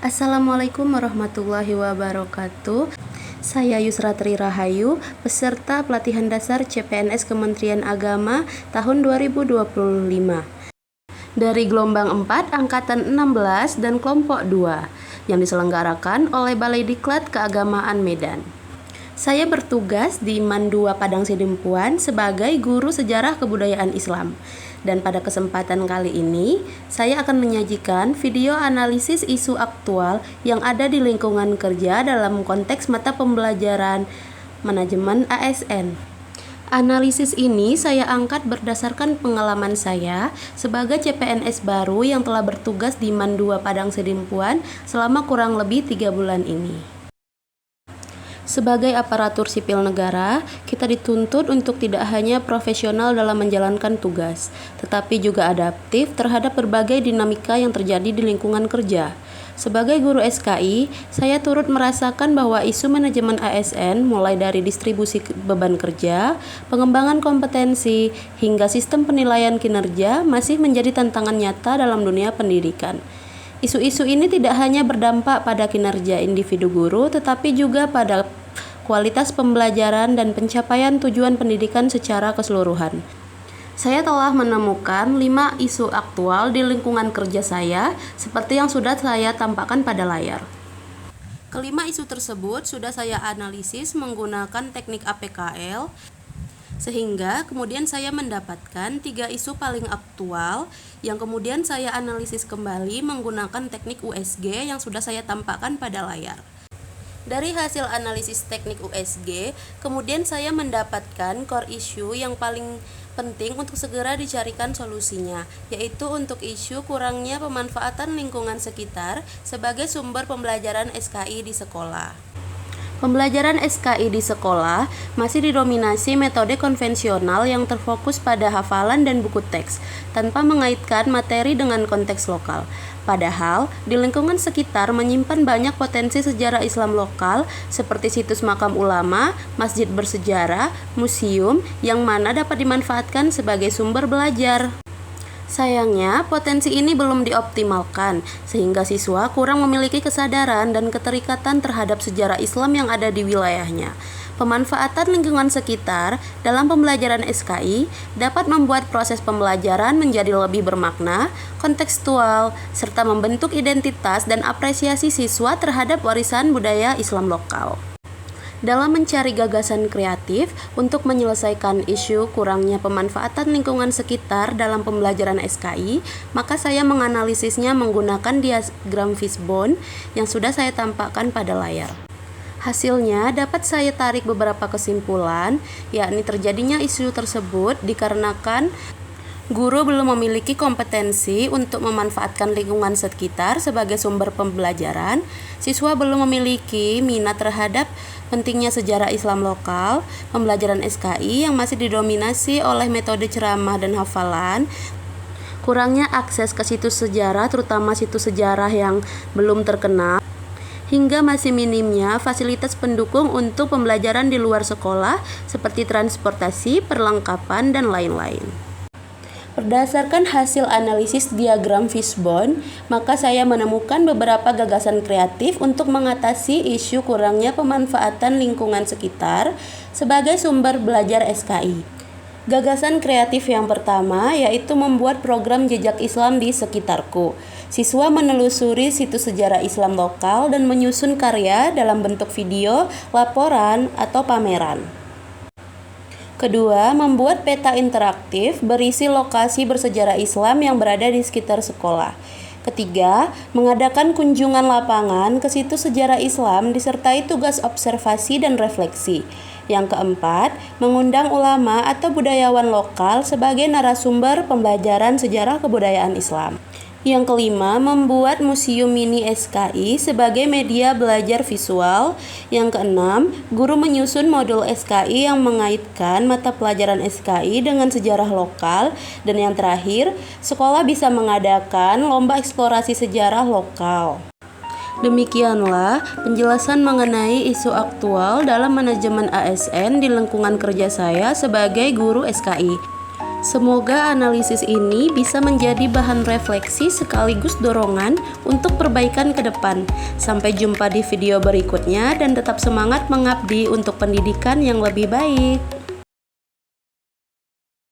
Assalamualaikum warahmatullahi wabarakatuh. Saya Yusra Tri Rahayu, peserta pelatihan dasar CPNS Kementerian Agama tahun 2025 dari gelombang 4 angkatan 16 dan kelompok 2 yang diselenggarakan oleh Balai Diklat Keagamaan Medan. Saya bertugas di MAN 2 Padang Sidempuan sebagai guru sejarah kebudayaan Islam. Dan pada kesempatan kali ini, saya akan menyajikan video analisis isu aktual yang ada di lingkungan kerja dalam konteks mata pembelajaran manajemen ASN. Analisis ini saya angkat berdasarkan pengalaman saya sebagai CPNS baru yang telah bertugas di MAN 2 Padang Sidempuan selama kurang lebih 3 bulan ini. Sebagai aparatur sipil negara, kita dituntut untuk tidak hanya profesional dalam menjalankan tugas, tetapi juga adaptif terhadap berbagai dinamika yang terjadi di lingkungan kerja. Sebagai guru SKI, saya turut merasakan bahwa isu manajemen ASN mulai dari distribusi beban kerja, pengembangan kompetensi, hingga sistem penilaian kinerja masih menjadi tantangan nyata dalam dunia pendidikan. Isu-isu ini tidak hanya berdampak pada kinerja individu guru, tetapi juga pada kualitas pembelajaran dan pencapaian tujuan pendidikan secara keseluruhan. Saya telah menemukan 5 isu aktual di lingkungan kerja saya, seperti yang sudah saya tampakkan pada layar. Kelima isu tersebut sudah saya analisis menggunakan teknik APKL, sehingga kemudian saya mendapatkan 3 isu paling aktual yang kemudian saya analisis kembali menggunakan teknik USG yang sudah saya tampakkan pada layar. Dari hasil analisis teknik USG, kemudian saya mendapatkan core issue yang paling penting untuk segera dicarikan solusinya, yaitu untuk isu kurangnya pemanfaatan lingkungan sekitar sebagai sumber pembelajaran SKI di sekolah. Pembelajaran SKI di sekolah masih didominasi metode konvensional yang terfokus pada hafalan dan buku teks, tanpa mengaitkan materi dengan konteks lokal. Padahal, di lingkungan sekitar menyimpan banyak potensi sejarah Islam lokal seperti situs makam ulama, masjid bersejarah, museum, yang mana dapat dimanfaatkan sebagai sumber belajar. Sayangnya, potensi ini belum dioptimalkan, sehingga siswa kurang memiliki kesadaran dan keterikatan terhadap sejarah Islam yang ada di wilayahnya. Pemanfaatan lingkungan sekitar dalam pembelajaran SKI dapat membuat proses pembelajaran menjadi lebih bermakna, kontekstual, serta membentuk identitas dan apresiasi siswa terhadap warisan budaya Islam lokal. Dalam mencari gagasan kreatif untuk menyelesaikan isu kurangnya pemanfaatan lingkungan sekitar dalam pembelajaran SKI, maka saya menganalisisnya menggunakan diagram fishbone yang sudah saya tampakkan pada layar. Hasilnya dapat saya tarik beberapa kesimpulan, yakni terjadinya isu tersebut dikarenakan guru belum memiliki kompetensi untuk memanfaatkan lingkungan sekitar sebagai sumber pembelajaran, siswa belum memiliki minat terhadap pentingnya sejarah Islam lokal, pembelajaran SKI yang masih didominasi oleh metode ceramah dan hafalan, kurangnya akses ke situs sejarah terutama situs sejarah yang belum terkenal, hingga masih minimnya fasilitas pendukung untuk pembelajaran di luar sekolah seperti transportasi, perlengkapan, dan lain-lain. Berdasarkan hasil analisis diagram fishbone, maka saya menemukan beberapa gagasan kreatif untuk mengatasi isu kurangnya pemanfaatan lingkungan sekitar sebagai sumber belajar SKI. Gagasan kreatif yang pertama yaitu membuat program jejak Islam di sekitarku. Siswa menelusuri situs sejarah Islam lokal dan menyusun karya dalam bentuk video, laporan, atau pameran. Kedua, membuat peta interaktif berisi lokasi bersejarah Islam yang berada di sekitar sekolah. Ketiga, mengadakan kunjungan lapangan ke situs sejarah Islam disertai tugas observasi dan refleksi. Yang keempat, mengundang ulama atau budayawan lokal sebagai narasumber pembelajaran sejarah kebudayaan Islam. Yang kelima, membuat museum mini SKI sebagai media belajar visual. Yang keenam, guru menyusun modul SKI yang mengaitkan mata pelajaran SKI dengan sejarah lokal. Dan yang terakhir, sekolah bisa mengadakan lomba eksplorasi sejarah lokal. Demikianlah penjelasan mengenai isu aktual dalam manajemen ASN di lingkungan kerja saya sebagai guru SKI. Semoga analisis ini bisa menjadi bahan refleksi sekaligus dorongan untuk perbaikan ke depan. Sampai jumpa di video berikutnya dan tetap semangat mengabdi untuk pendidikan yang lebih baik.